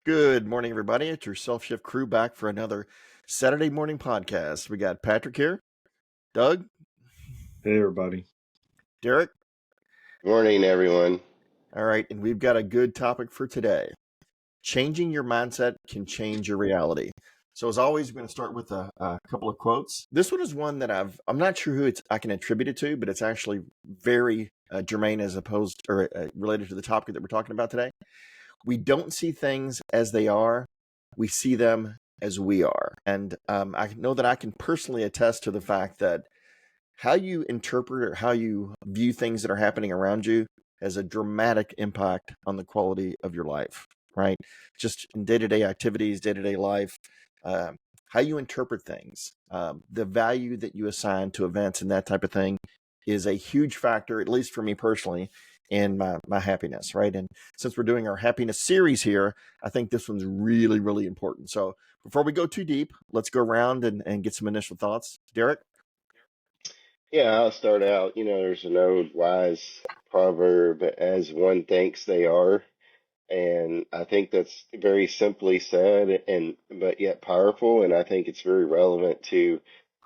Good morning, everybody. It's your Self Shift crew back for another Saturday morning podcast. We got Patrick here, Doug, Hey, everybody. Derek. Morning, everyone. All right, and we've got a good topic for today. Changing your mindset can change your reality. So, as always, we're going to start with a couple of quotes. This one is one that I'm not sure who I can attribute it to, but it's actually very germane as opposed or related to the topic that we're talking about today. We don't see things as they are, we see them as we are. And I know that I can personally attest to the fact that how you interpret or how you view things that are happening around you has a dramatic impact on the quality of your life, right? Just in day-to-day activities, day-to-day life, how you interpret things, the value that you assign to events and that type of thing is a huge factor, at least for me personally, in my happiness, right? And since we're doing our happiness series here, I think this one's really, really important. So before we go too deep, let's go around and get some initial thoughts. Derek? Yeah, I'll start out. There's an old wise proverb, as one thinks they are. And I think that's very simply said and but yet powerful. And I think it's very relevant to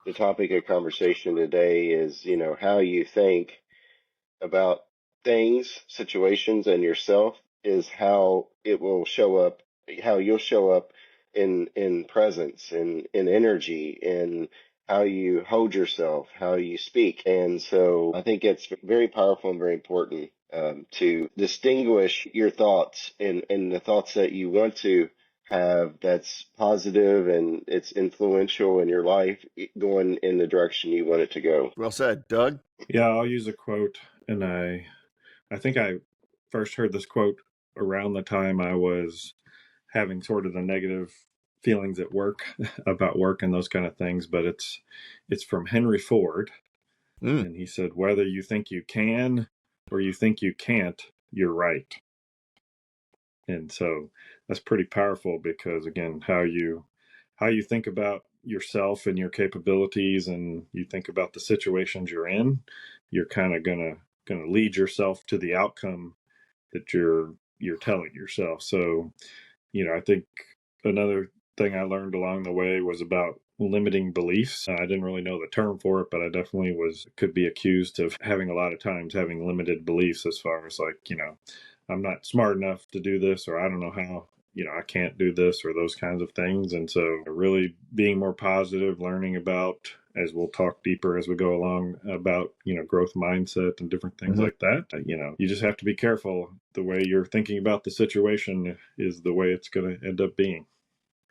the topic of conversation today is, how you think about things, situations, and yourself is how it will show up, how you'll show up in presence, in energy, in how you hold yourself, how you speak. And so I think it's very powerful and very important to distinguish your thoughts and the thoughts that you want to have that's positive and it's influential in your life going in the direction you want it to go. Well said. Doug? Yeah, I'll use a quote, and I think I first heard this quote around the time I was having sort of the negative feelings at work about work and those kind of things. But it's from Henry Ford, and he said, "Whether you think you can or you think you can't, you're right." And so that's pretty powerful because, again, how you think about yourself and your capabilities, and you think about the situations you're in, you're kind of gonna lead yourself to the outcome that you're telling yourself. So, I think another thing I learned along the way was about limiting beliefs. I didn't really know the term for it, but I definitely could be accused of having a lot of times having limited beliefs as far as like, I'm not smart enough to do this, or I don't know how, I can't do this, or those kinds of things. And so really being more positive, learning about, as we'll talk deeper as we go along, about, growth mindset and different things like that. You just have to be careful. The way you're thinking about the situation is the way it's going to end up being.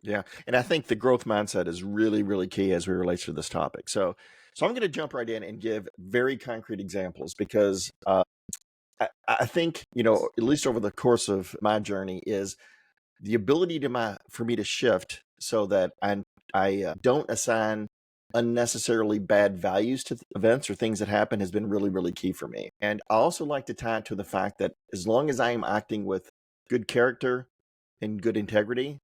Yeah. And I think the growth mindset is really, really key as we relate to this topic. So I'm going to jump right in and give very concrete examples because I think, at least over the course of my journey is the ability for me to shift so that I don't assign unnecessarily bad values to events or things that happen has been really, really key for me. And I also like to tie it to the fact that as long as I am acting with good character and good integrity,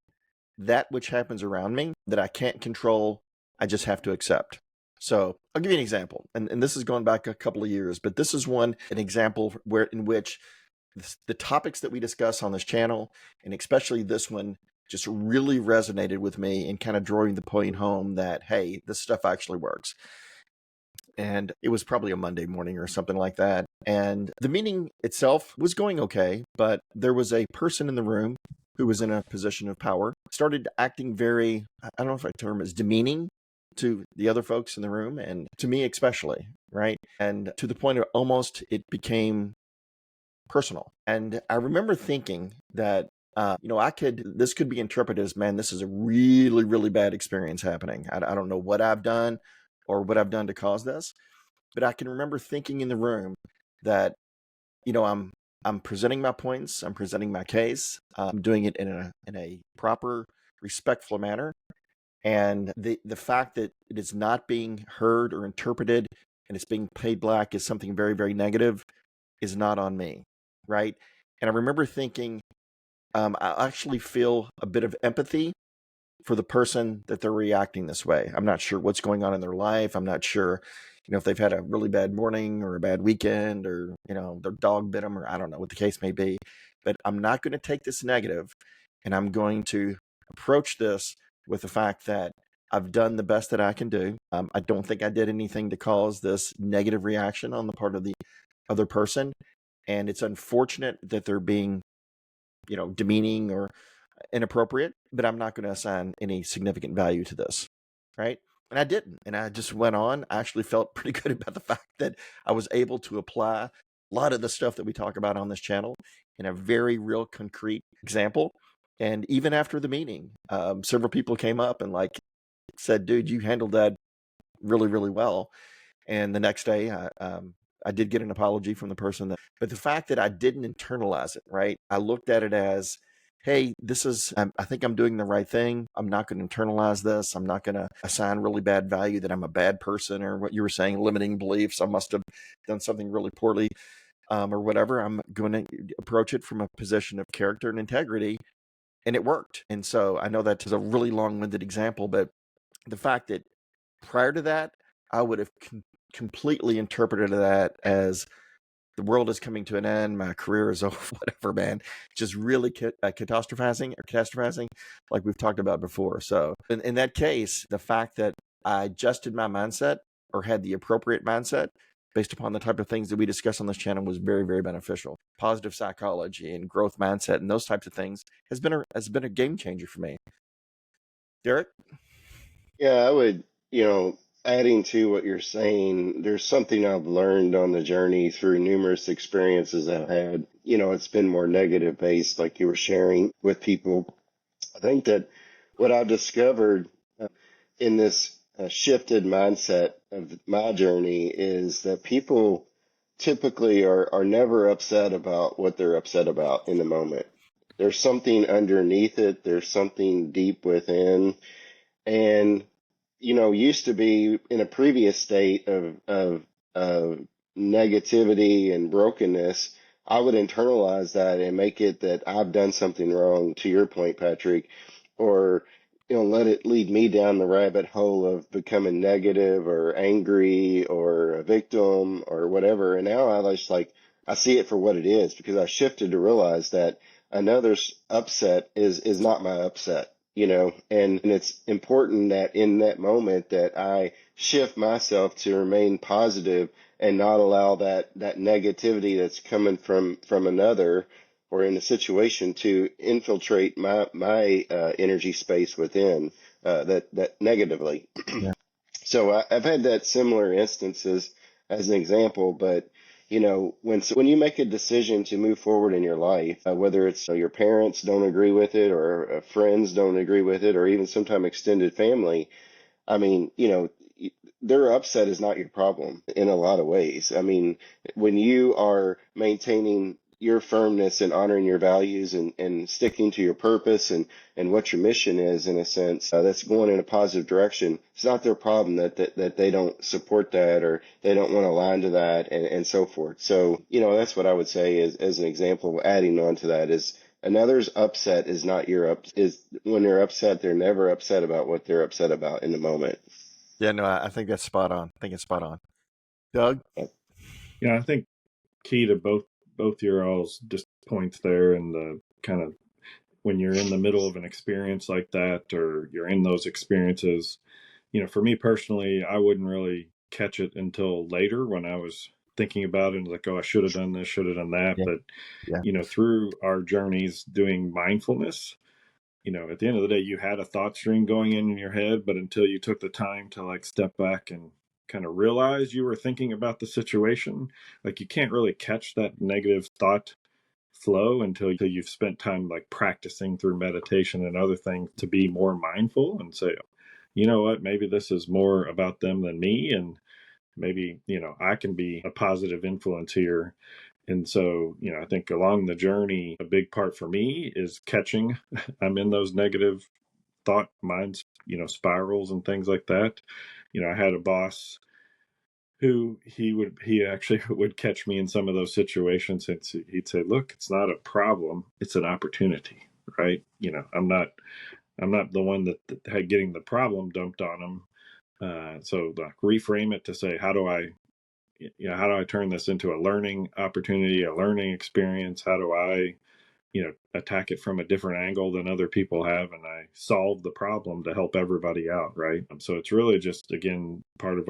that which happens around me that I can't control, I just have to accept. So I'll give you an example, and this is going back a couple of years, but this is an example in which the topics that we discuss on this channel, and especially this one, just really resonated with me and kind of drove the point home that, hey, this stuff actually works. And it was probably a Monday morning or something like that. And the meeting itself was going okay, but there was a person in the room who was in a position of power, started acting very, I don't know if my term is demeaning to the other folks in the room and to me especially, right? And to the point of almost it became personal. And I remember thinking that, this could be interpreted as, man, this is a really, really bad experience happening. I don't know what I've done or what I've done to cause this, but I can remember thinking in the room that, I'm presenting my points, I'm presenting my case, I'm doing it in a proper, respectful manner. And the fact that it is not being heard or interpreted and it's being paid black as something very, very negative is not on me, right? And I remember thinking, I actually feel a bit of empathy for the person that they're reacting this way. I'm not sure what's going on in their life. I'm not sure, if they've had a really bad morning or a bad weekend or, their dog bit them or I don't know what the case may be. But I'm not going to take this negative and I'm going to approach this with the fact that I've done the best that I can do. I don't think I did anything to cause this negative reaction on the part of the other person. And it's unfortunate that they're being, demeaning or inappropriate, but I'm not going to assign any significant value to this. Right. And I didn't. And I just went on. I actually felt pretty good about the fact that I was able to apply a lot of the stuff that we talk about on this channel in a very real concrete example. And even after the meeting, several people came up and said, dude, you handled that really, really well. And the next day, I did get an apology from the person but the fact that I didn't internalize it, right? I looked at it as, hey, I think I'm doing the right thing. I'm not going to internalize this. I'm not going to assign really bad value that I'm a bad person, or what you were saying, limiting beliefs. I must have done something really poorly, or whatever. I'm going to approach it from a position of character and integrity. And it worked. And so I know that is a really long-winded example, but the fact that prior to that, I would have completely interpreted that as the world is coming to an end, my career is over, whatever, man. Just really catastrophizing, like we've talked about before. So in that case, the fact that I adjusted my mindset or had the appropriate mindset based upon the type of things that we discuss on this channel was very, very beneficial. Positive psychology and growth mindset and those types of things has been a game changer for me. Derek? Yeah, I would, adding to what you're saying, there's something I've learned on the journey through numerous experiences I've had. It's been more negative based, like you were sharing with people. I think that what I've discovered in this shifted mindset of my journey is that people typically are never upset about what they're upset about in the moment. There's something underneath it, there's something deep within. And used to be in a previous state of negativity and brokenness, I would internalize that and make it that I've done something wrong, to your point, Patrick, or let it lead me down the rabbit hole of becoming negative or angry or a victim or whatever. And now I see it for what it is, because I shifted to realize that another's upset is not my upset. And it's important that in that moment that I shift myself to remain positive and not allow that negativity that's coming from another or in a situation to infiltrate my energy space within that negatively. Yeah. So I've had that similar instances as an example, but when you make a decision to move forward in your life, whether it's your parents don't agree with it, or friends don't agree with it, or even sometimes extended family, I mean, their upset is not your problem in a lot of ways. I mean, when you are maintaining your firmness and honoring your values and sticking to your purpose and what your mission is, in a sense, that's going in a positive direction, it's not their problem that they don't support that, or they don't want to align to that, and so forth. So, that's what I would say as an example, adding on to that is, another's upset is not your is when they're upset, they're never upset about what they're upset about in the moment. Yeah, no, I think that's spot on. I think it's spot on. Doug? Yeah, I think key to both your all's just points there, and the kind of when you're in the middle of an experience like that, or you're in those experiences, for me personally, I wouldn't really catch it until later when I was thinking about it and like, oh, I should have done this, should have done that. Yeah. But Yeah. through our journeys doing mindfulness, at the end of the day, you had a thought stream going in your head, but until you took the time to like step back and kind of realize you were thinking about the situation, like you can't really catch that negative thought flow until you've spent time like practicing through meditation and other things to be more mindful and say, you know what, maybe this is more about them than me, and maybe I can be a positive influence here. And so I think along the journey, a big part for me is catching I'm in those negative thought minds, spirals and things like that. I had a boss who he actually would catch me in some of those situations, and he'd say, look, it's not a problem, it's an opportunity, right? I'm not the one that had getting the problem dumped on him. So like reframe it to say, how do I turn this into a learning opportunity, a learning experience? How do I attack it from a different angle than other people have, and I solve the problem to help everybody out, right? So it's really just, again, part of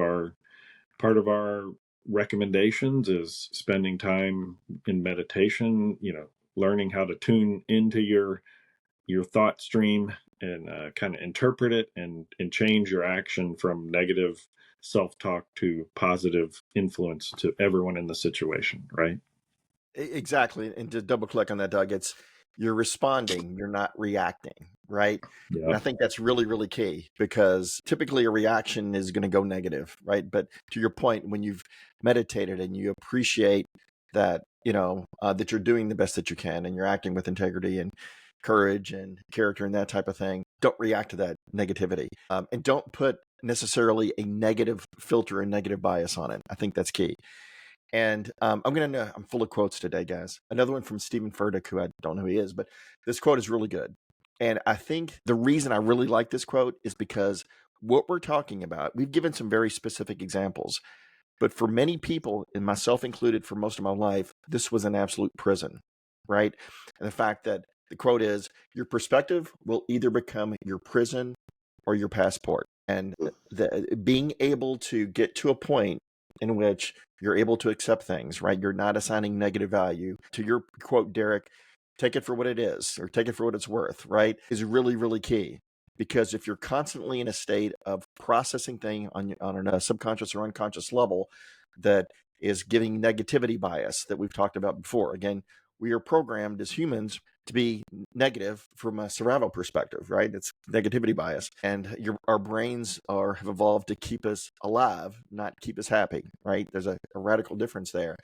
our recommendations is spending time in meditation, learning how to tune into your thought stream and kind of interpret it and change your action from negative self-talk to positive influence to everyone in the situation, right? Exactly. And to double click on that, Doug, it's you're responding, you're not reacting, right? And Yeah. I think that's really, really key because typically a reaction is going to go negative, right? But to your point, when you've meditated and you appreciate that, that you're doing the best that you can and you're acting with integrity and courage and character and that type of thing, don't react to that negativity. And don't put necessarily a negative filter and negative bias on it. I think that's key. And I'm full of quotes today, guys. Another one from Stephen Furtick, who I don't know who he is, but this quote is really good. And I think the reason I really like this quote is because what we're talking about, we've given some very specific examples, but for many people, and myself included for most of my life, this was an absolute prison, right? And the fact that the quote is, your perspective will either become your prison or your passport. And being able to get to a point in which you're able to accept things, right? You're not assigning negative value. To your quote, Derek, take it for what it is or take it for what it's worth, right? Is really, really key. Because if you're constantly in a state of processing thing on a subconscious or unconscious level that is giving negativity bias that we've talked about before, again, we are programmed as humans to be negative from a survival perspective, right? It's negativity bias. And our brains have evolved to keep us alive, not keep us happy, right? There's a radical difference there.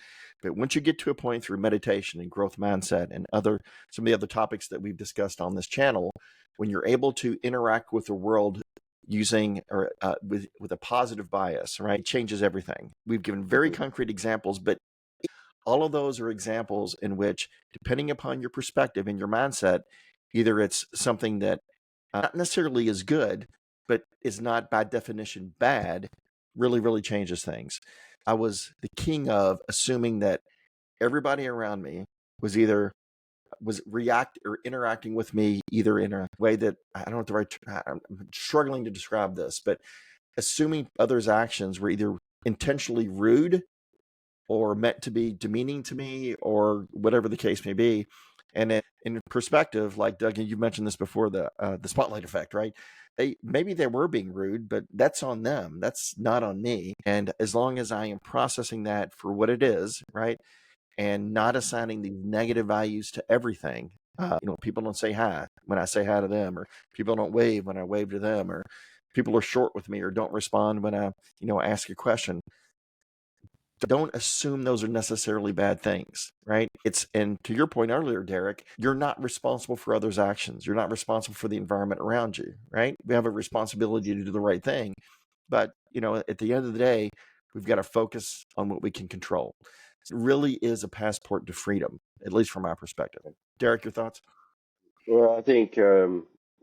But once you get to a point through meditation and growth mindset and some of the other topics that we've discussed on this channel, when you're able to interact with the world using or with a positive bias, right, it changes everything. We've given very concrete examples, but all of those are examples in which, depending upon your perspective and your mindset, either it's something that not necessarily is good, but is not by definition bad, really, really changes things. I was the king of assuming that everybody around me was react or interacting with me either in a way that I don't know the right. I'm struggling to describe this, but assuming others' actions were either intentionally rude or meant to be demeaning to me or whatever the case may be. And in perspective, like Doug, you mentioned this before, the spotlight effect, right? Maybe they were being rude, but that's on them. That's not on me. And as long as I am processing that for what it is, right, and not assigning these negative values to everything. People don't say hi when I say hi to them, or people don't wave when I wave to them, or people are short with me or don't respond when I, ask a question. Don't assume those are necessarily bad things, right? And to your point earlier, Derek, you're not responsible for others' actions. You're not responsible for the environment around you, right? We have a responsibility to do the right thing. But, at the end of the day, we've got to focus on what we can control. It really is a passport to freedom, at least from my perspective. Derek, your thoughts? Well, I think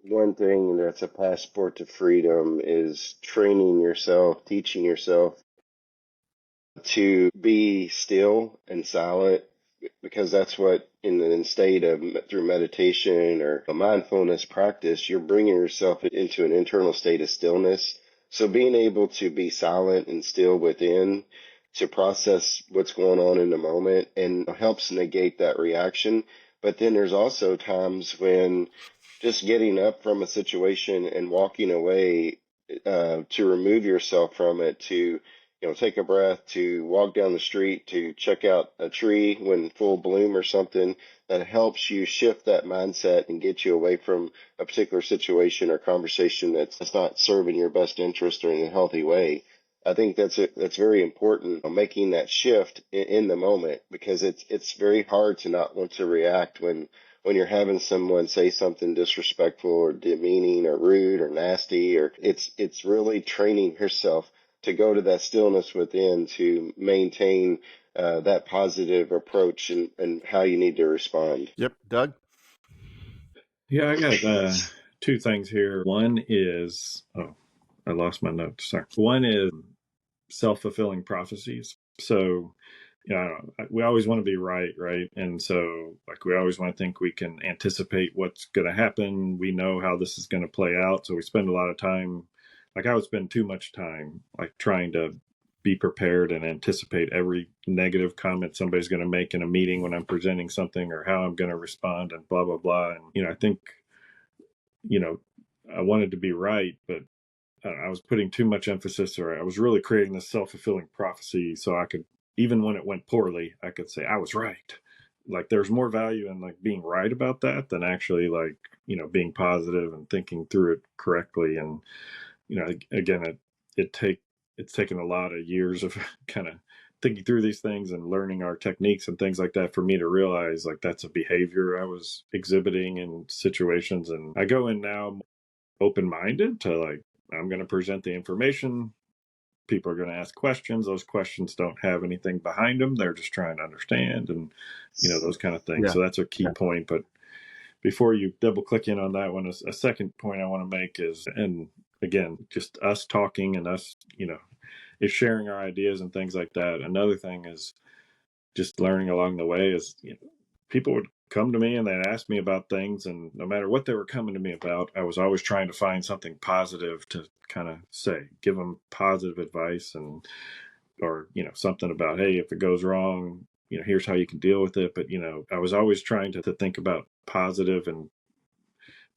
one thing that's a passport to freedom is training yourself, teaching yourself to be still and silent, because that's what in the state of through meditation or a mindfulness practice, you're bringing yourself into an internal state of stillness. So being able to be silent and still within to process what's going on in the moment and helps negate that reaction. But then there's also times when just getting up from a situation and walking away, to remove yourself from it, to take a breath, to walk down the street, to check out a tree when full bloom or something, that helps you shift that mindset and get you away from a particular situation or conversation that's not serving your best interest or in a healthy way. I think that's very important, making that shift in the moment, because it's very hard to not want to react when you're having someone say something disrespectful or demeaning or rude or nasty. Or it's really training yourself to go to that stillness within to maintain that positive approach and how you need to respond. Yep. Doug? Yeah, I got two things here. One is, I lost my notes. Sorry. One is self-fulfilling prophecies. So I don't know, we always want to be right, right? And so, like, we always want to think we can anticipate what's going to happen. We know how this is going to play out. So we spend a lot of time, like, I would spend too much time, like, trying to be prepared and anticipate every negative comment somebody's going to make in a meeting when I'm presenting something, or how I'm going to respond, and blah, blah, blah. And, I think, you know, I wanted to be right, but I was putting too much emphasis, or I was really creating this self-fulfilling prophecy, so I could, even when it went poorly, I could say I was right. Like, there's more value in, like, being right about that than actually, like, being positive and thinking through it correctly. And again, it's taken a lot of years of kind of thinking through these things and learning our techniques and things like that for me to realize, like, that's a behavior I was exhibiting in situations. And I go in now open-minded to, like, I'm going to present the information. People are going to ask questions. Those questions don't have anything behind them. They're just trying to understand, and those kind of things. Yeah. So that's a key point. But before you double click in on that one, a second point I want to make is, and again, just us talking and us, is sharing our ideas and things like that. Another thing is just learning along the way is, people would come to me and they'd ask me about things, and no matter what they were coming to me about, I was always trying to find something positive to kind of say, give them positive advice, and or something about, hey, if it goes wrong, here's how you can deal with it. But I was always trying to think about positive and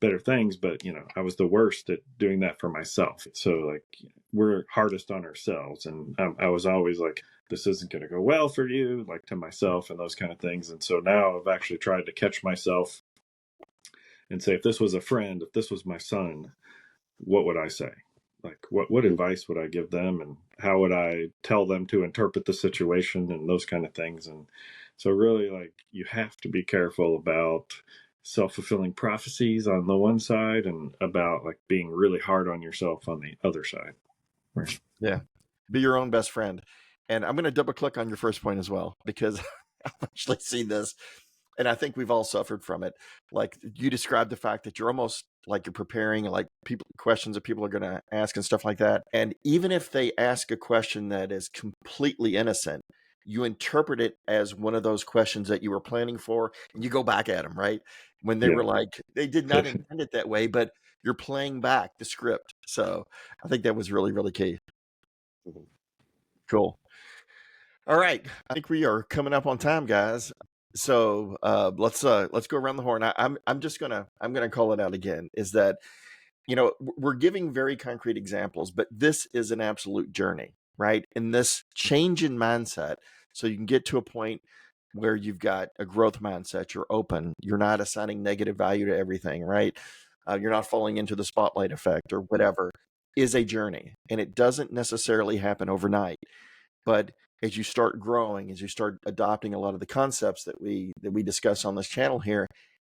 better things. But I was the worst at doing that for myself. So, like, we're hardest on ourselves, and I was always like, this isn't going to go well for you, like, to myself, and those kind of things. And so now I've actually tried to catch myself and say, if this was a friend, if this was my son, what would I say? Like, what advice would I give them, and how would I tell them to interpret the situation, and those kind of things. And so, really, like, you have to be careful about self-fulfilling prophecies on the one side, and about, like, being really hard on yourself on the other side. Right. Yeah. Be your own best friend. And I'm going to double click on your first point as well, because I've actually seen this, and I think we've all suffered from it. Like, you described the fact that you're almost like you're preparing, like, people questions that people are going to ask and stuff like that. And even if they ask a question that is completely innocent, you interpret it as one of those questions that you were planning for, and you go back at them, right? When they were Yeah. like, they did not intend it that way, but you're playing back the script. So I think that was really, really key. Mhm. Cool. All right, I think we are coming up on time, guys. So let's go around the horn. I'm just gonna call it out again. Is that, we're giving very concrete examples, but this is an absolute journey, right? And this change in mindset, so you can get to a point where you've got a growth mindset. You're open. You're not assigning negative value to everything, right? You're not falling into the spotlight effect or whatever. Is a journey, and it doesn't necessarily happen overnight. But as you start growing, as you start adopting a lot of the concepts that we discuss on this channel here,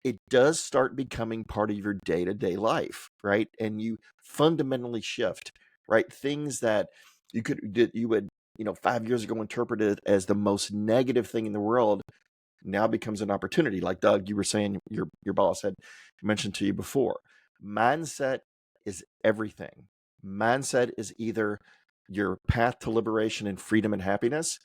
it does start becoming part of your day-to-day life, right? And you fundamentally shift, right? Things that you would 5 years ago interpreted as the most negative thing in the world now becomes an opportunity. Like, Doug, you were saying, your boss had mentioned to you before. Mindset is everything. Mindset is either your path to liberation and freedom and happiness,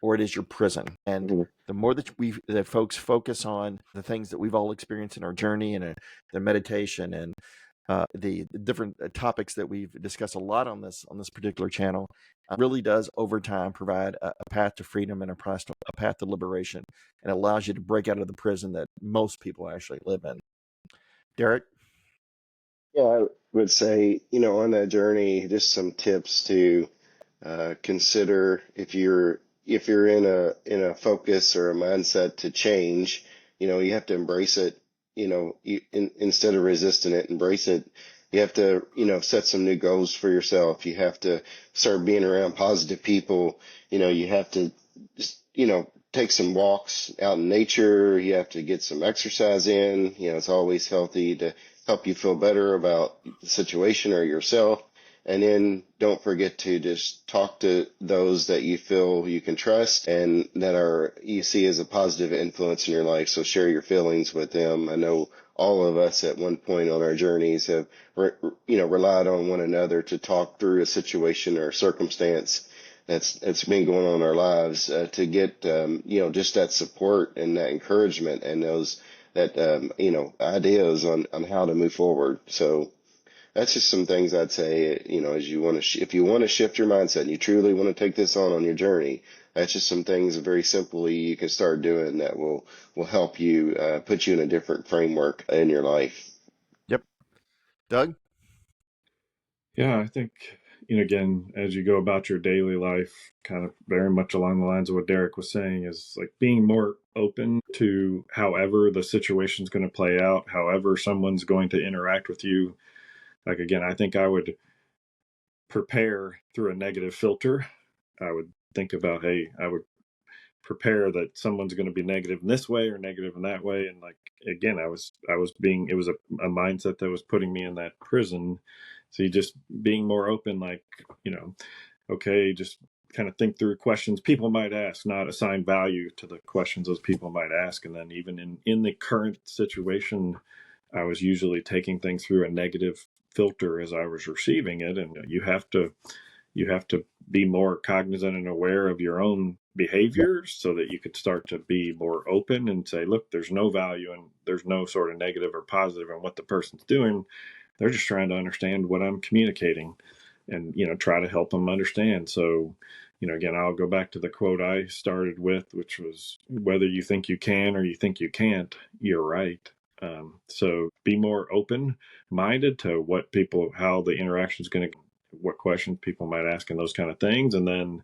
or it is your prison. And Mhm. the more that folks focus on the things that we've all experienced in our journey, and the meditation, and the different topics that we've discussed a lot on this particular channel, really does over time provide a path to freedom and a path to liberation, and allows you to break out of the prison that most people actually live in. Derek? Yeah, I would say, on that journey, just some tips to consider if you're in a focus or a mindset to change. You have to embrace it. Instead of resisting it, embrace it. You have to set some new goals for yourself. You have to start being around positive people. You have to just take some walks out in nature. You have to get some exercise in. It's always healthy to help you feel better about the situation or yourself. And then don't forget to just talk to those that you feel you can trust and that you see as a positive influence in your life. So share your feelings with them. I know all of us at one point on our journeys have, relied on one another to talk through a situation or circumstance. that's been going on in our lives, to get just that support and that encouragement and those that ideas on how to move forward. So that's just some things I'd say, as you want to, if you want to shift your mindset and you truly want to take this on your journey, that's just some things very simply you can start doing that will help you, put you in a different framework in your life. Yep. Doug? Yeah, I think, again, as you go about your daily life, kind of very much along the lines of what Derek was saying, is like being more open to however the situation's going to play out, however someone's going to interact with you. Like, again, I think I would prepare through a negative filter. I would think about, hey, I would prepare that someone's going to be negative in this way or negative in that way. And like, again, it was a mindset that was putting me in that prison. So you just being more open, like, okay, just kind of think through questions people might ask, not assign value to the questions those people might ask. And then even in the current situation, I was usually taking things through a negative filter as I was receiving it. And you have to be more cognizant and aware of your own behaviors so that you could start to be more open and say, look, there's no value and there's no sort of negative or positive in what the person's doing. They're just trying to understand what I'm communicating and, try to help them understand. So, again, I'll go back to the quote I started with, which was, whether you think you can or you think you can't, you're right. So be more open minded to how the interaction is going to, what questions people might ask and those kind of things. And then,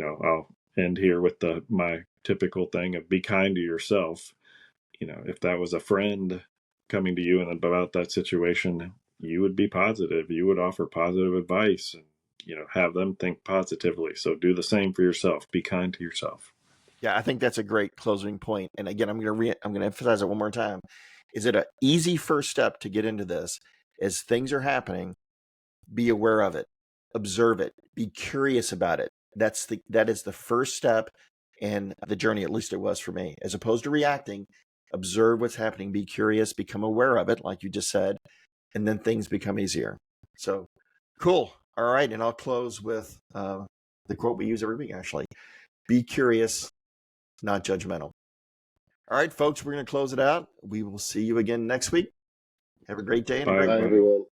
I'll end here with my typical thing of be kind to yourself. If that was a friend coming to you and about that situation, you would be positive. You would offer positive advice and, have them think positively. So do the same for yourself. Be kind to yourself. Yeah, I think that's a great closing point. And again, I'm going to emphasize it one more time. Is it an easy first step to get into this? As things are happening, be aware of it, observe it, be curious about it. That is the first step in the journey. At least it was for me. As opposed to reacting, observe what's happening, be curious, become aware of it, like you just said, and then things become easier. So cool. All right, and I'll close with the quote we use every week. Actually, be curious, not judgmental. All right, folks, we're going to close it out. We will see you again next week. Have a great day and a Bye, great Bye, week. everybody. everyone.